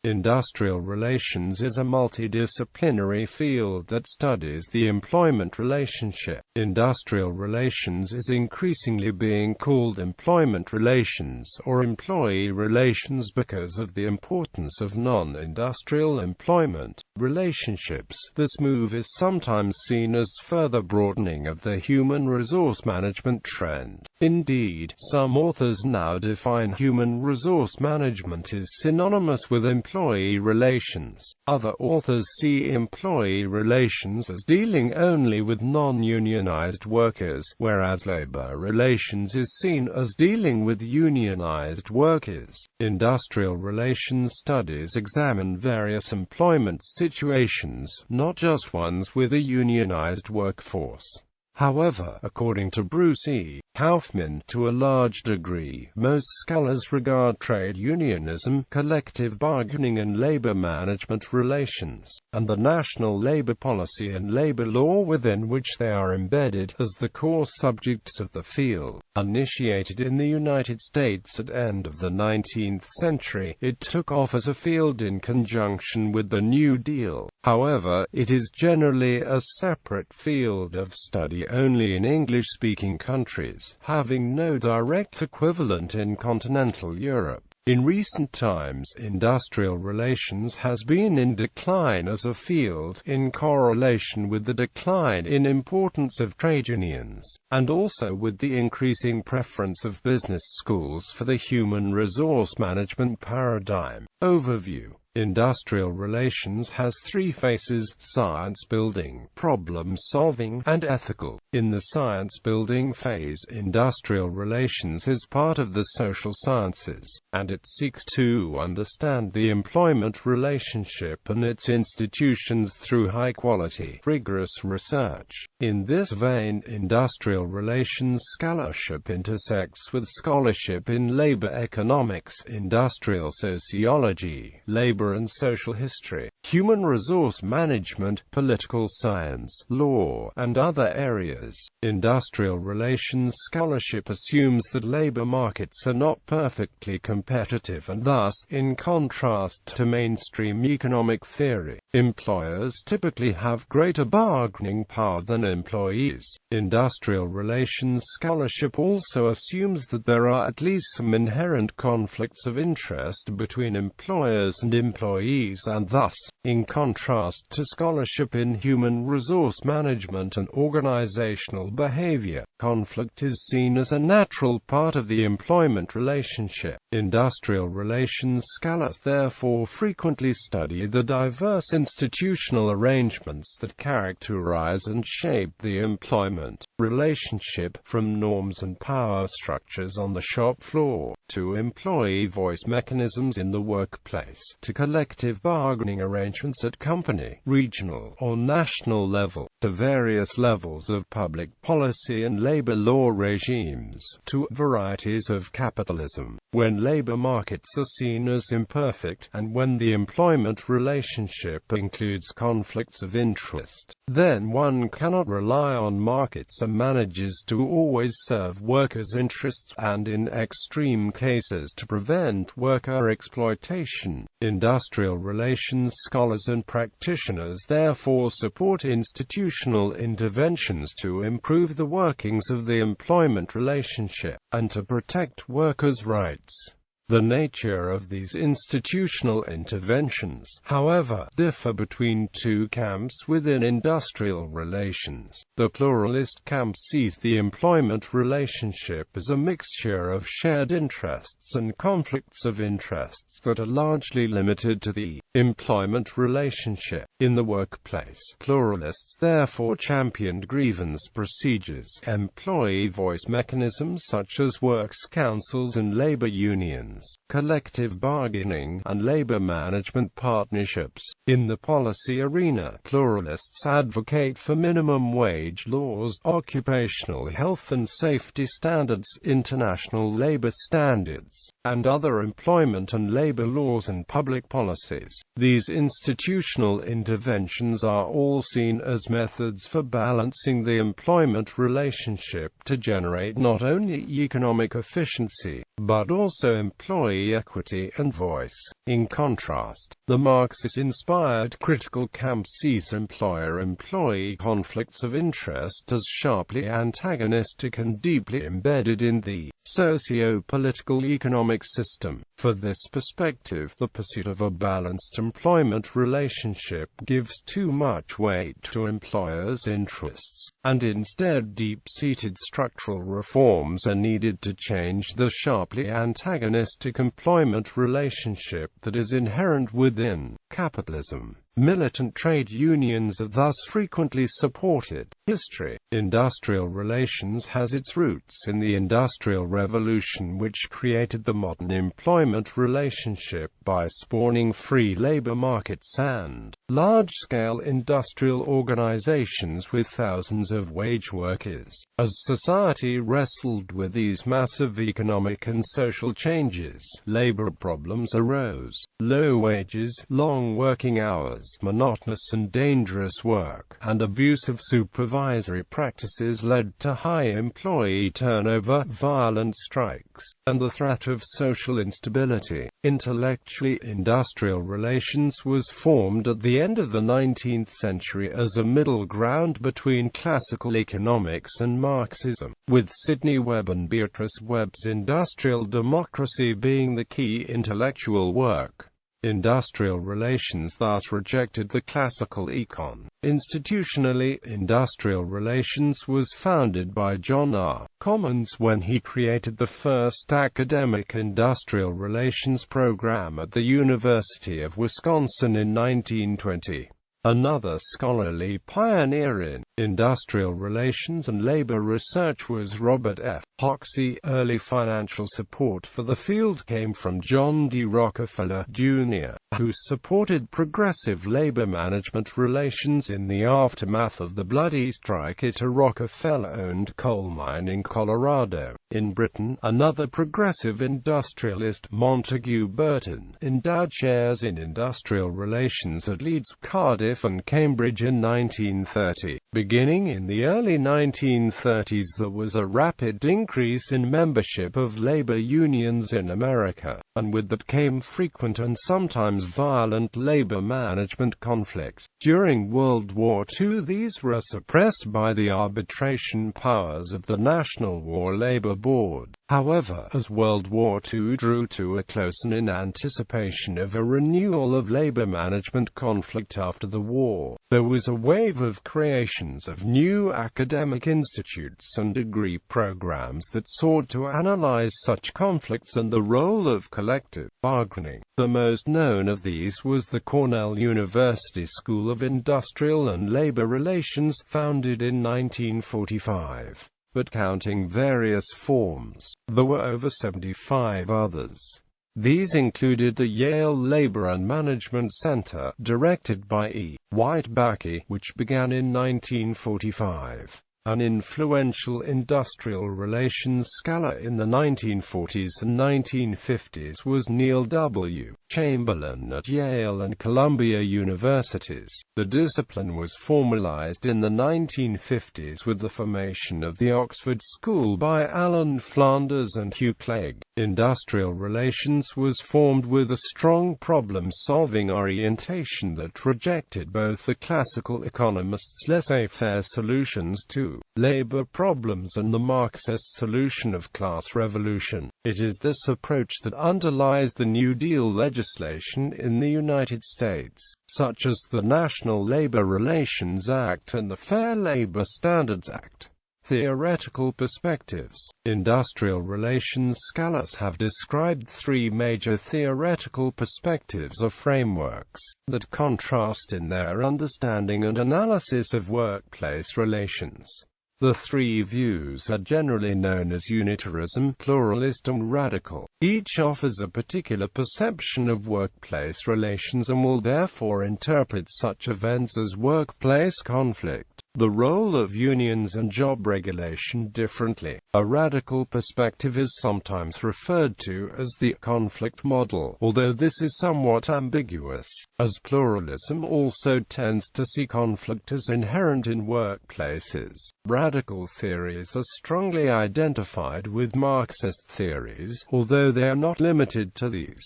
Industrial relations is a multidisciplinary field that studies the employment relationship. Industrial relations is increasingly being called employment relations or employee relations because of the importance of non-industrial employment relationships. This move is sometimes seen as further broadening of the human resource management trend. Indeed, some authors now define human resource management as synonymous with employee relations. Other authors see employee relations as dealing only with non-unionized workers, whereas labor relations is seen as dealing with unionized workers. Industrial relations studies examine various employment situations, not just ones with a unionized workforce. However, according to Bruce E. Kaufman, to a large degree, most scholars regard trade unionism, collective bargaining and labor management relations, and the national labor policy and labor law within which they are embedded, as the core subjects of the field. Initiated in the United States at end of the 19th century, it took off as a field in conjunction with the New Deal. However, it is generally a separate field of study only in English-speaking countries, having no direct equivalent in continental Europe. In recent times, industrial relations has been in decline as a field, in correlation with the decline in importance of trade unions, and also with the increasing preference of business schools for the human resource management paradigm. Overview. Industrial relations has three phases: science building, problem solving, and ethical. In the science building phase, industrial relations is part of the social sciences, and it seeks to understand the employment relationship and its institutions through high-quality, rigorous research. In this vein, industrial relations scholarship intersects with scholarship in labor economics, industrial sociology, labor and social history, human resource management, political science, law, and other areas. Industrial relations scholarship assumes that labor markets are not perfectly competitive and thus, in contrast to mainstream economic theory, employers typically have greater bargaining power than employees. Industrial relations scholarship also assumes that there are at least some inherent conflicts of interest between employers and employees, and thus, in contrast to scholarship in human resource management and organizational behavior, conflict is seen as a natural part of the employment relationship. Industrial relations scholars therefore frequently study the diverse institutional arrangements that characterize and shape the employment relationship, from norms and power structures on the shop floor, to employee voice mechanisms in the workplace, to collective bargaining arrangements at company, regional, or national level, to various levels of public policy and labor law regimes, to varieties of capitalism. When labor markets are seen as imperfect, and when the employment relationship includes conflicts of interest, then one cannot rely on markets and managers to always serve workers' interests, and in extreme cases to prevent worker exploitation. Industrial relations scholars and practitioners therefore support institutional interventions to improve the workings of the employment relationship, and to protect workers' rights. The nature of these institutional interventions, however, differ between two camps within industrial relations. The pluralist camp sees the employment relationship as a mixture of shared interests and conflicts of interests that are largely limited to the employment relationship in the workplace. Pluralists therefore championed grievance procedures, employee voice mechanisms such as works councils and labor unions, collective bargaining, and labor management partnerships. In the policy arena, pluralists advocate for minimum wage laws, occupational health and safety standards, international labor standards, and other employment and labor laws and public policies. These institutional interventions are all seen as methods for balancing the employment relationship to generate not only economic efficiency, but also employee equity and voice. In contrast, the Marxist-inspired critical camp sees employer-employee conflicts of interest as sharply antagonistic and deeply embedded in the socio-political economic system. For this perspective, the pursuit of a balanced employment relationship gives too much weight to employers' interests, and instead deep-seated structural reforms are needed to change the sharply antagonistic employment relationship that is inherent within capitalism. Militant trade unions are thus frequently supported. History. Industrial relations has its roots in the Industrial Revolution, which created the modern employment relationship by spawning free labor markets and large-scale industrial organizations with thousands of wage workers. As society wrestled with these massive economic and social changes, labor problems arose. Low wages, long working hours, monotonous and dangerous work, and abusive supervisory practices led to high employee turnover, violent strikes, and the threat of social instability. Intellectually, industrial relations was formed at the end of the 19th century as a middle ground between classical economics and Marxism, with Sidney Webb and Beatrice Webb's Industrial Democracy being the key intellectual work. Industrial relations thus rejected the classical econ. Institutionally, industrial relations was founded by John R. Commons when he created the first academic industrial relations program at the University of Wisconsin in 1920. Another scholarly pioneer in industrial relations and labor research was Robert F. Hoxie. Early financial support for the field came from John D. Rockefeller, Jr., who supported progressive labor management relations in the aftermath of the bloody strike at a Rockefeller-owned coal mine in Colorado. In Britain, another progressive industrialist, Montague Burton, endowed shares in industrial relations at Leeds, Cardiff and Cambridge in 1930. Beginning in the early 1930s, there was a rapid increase in membership of labor unions in America, and with that came frequent and sometimes violent labor management conflicts. During World War II, these were suppressed by the arbitration powers of the National War Labor Board. However, as World War II drew to a close and in anticipation of a renewal of labor management conflict after the war, there was a wave of creations of new academic institutes and degree programs that sought to analyze such conflicts and the role of collective bargaining. The most known of these was the Cornell University School of Industrial and Labor Relations, founded in 1945. But counting various forms, there were over 75 others. These included the Yale Labor and Management Center, directed by E. White Bakke, which began in 1945. An influential industrial relations scholar in the 1940s and 1950s was Neil W. Chamberlain at Yale and Columbia Universities. The discipline was formalized in the 1950s with the formation of the Oxford School by Alan Flanders and Hugh Clegg. Industrial relations was formed with a strong problem-solving orientation that rejected both the classical economists' laissez-faire solutions to labor problems and the Marxist solution of class revolution. It is this approach that underlies the New Deal legislation in the United States, such as the National Labor Relations Act and the Fair Labor Standards Act. Theoretical perspectives. Industrial relations scholars have described three major theoretical perspectives or frameworks that contrast in their understanding and analysis of workplace relations. The three views are generally known as unitarism, pluralist and radical. Each offers a particular perception of workplace relations and will therefore interpret such events as workplace conflict, the role of unions and job regulation differently. A radical perspective is sometimes referred to as the conflict model, although this is somewhat ambiguous, as pluralism also tends to see conflict as inherent in workplaces. Radical theories are strongly identified with Marxist theories, although they are not limited to these.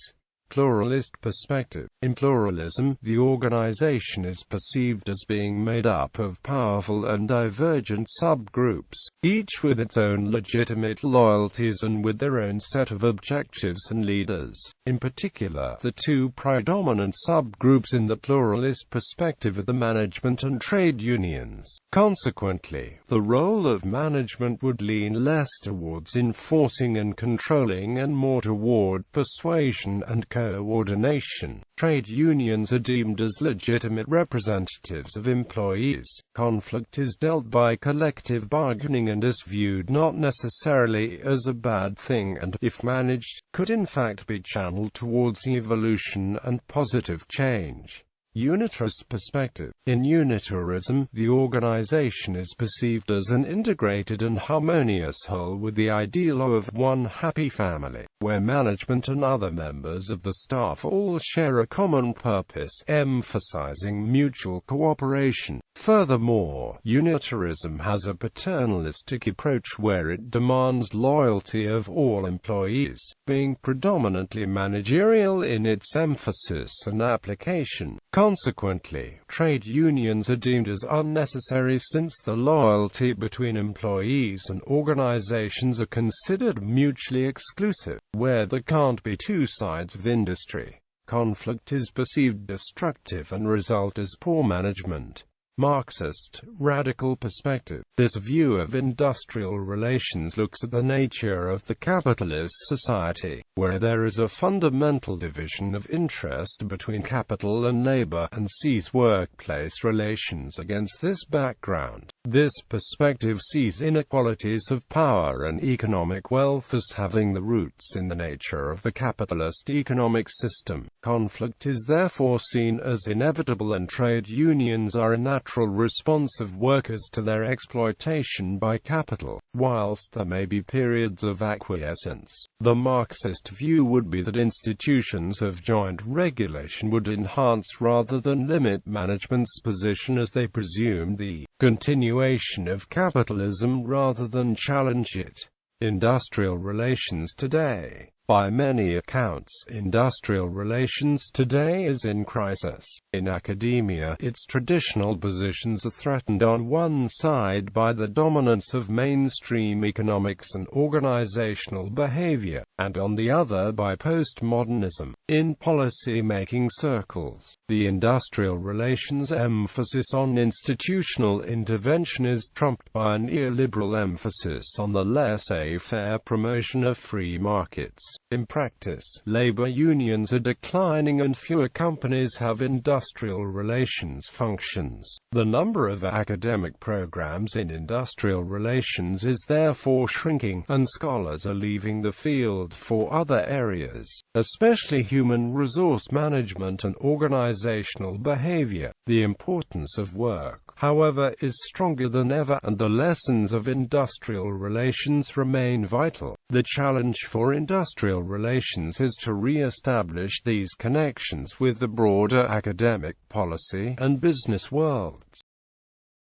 Pluralist perspective. In pluralism, the organization is perceived as being made up of powerful and divergent subgroups, each with its own legitimate loyalties and with their own set of objectives and leaders. In particular, the two predominant subgroups in the pluralist perspective are the management and trade unions. Consequently, the role of management would lean less towards enforcing and controlling and more toward persuasion and coordination. Trade unions are deemed as legitimate representatives of employees. Conflict is dealt by collective bargaining and is viewed not necessarily as a bad thing and, if managed, could in fact be channeled towards evolution and positive change. Unitarist perspective. In unitarism, the organization is perceived as an integrated and harmonious whole with the ideal of one happy family, where management and other members of the staff all share a common purpose, emphasizing mutual cooperation. Furthermore, unitarism has a paternalistic approach where it demands loyalty of all employees, being predominantly managerial in its emphasis and application. Consequently, trade unions are deemed as unnecessary since the loyalty between employees and organizations are considered mutually exclusive, where there can't be two sides of industry. Conflict is perceived destructive and result as poor management. Marxist, radical perspective. This view of industrial relations looks at the nature of the capitalist society, where there is a fundamental division of interest between capital and labor, and sees workplace relations against this background. This perspective sees inequalities of power and economic wealth as having the roots in the nature of the capitalist economic system. Conflict is therefore seen as inevitable, and trade unions are a natural response of workers to their exploitation by capital, whilst there may be periods of acquiescence. The Marxist view would be that institutions of joint regulation would enhance rather than limit management's position, as they presume the continuation of capitalism rather than challenge it. Industrial relations today. By many accounts, industrial relations today is in crisis. In academia, its traditional positions are threatened on one side by the dominance of mainstream economics and organizational behavior, and on the other by postmodernism. In policy-making circles, the industrial relations emphasis on institutional intervention is trumped by a neoliberal emphasis on the laissez-faire promotion of free markets. In practice, labor unions are declining and fewer companies have industrial relations functions. The number of academic programs in industrial relations is therefore shrinking, and scholars are leaving the field for other areas, especially human resource management and organizational behavior. The importance of work, however, is stronger than ever, and the lessons of industrial relations remain vital. The challenge for industrial relations is to re-establish these connections with the broader academic, policy, and business worlds.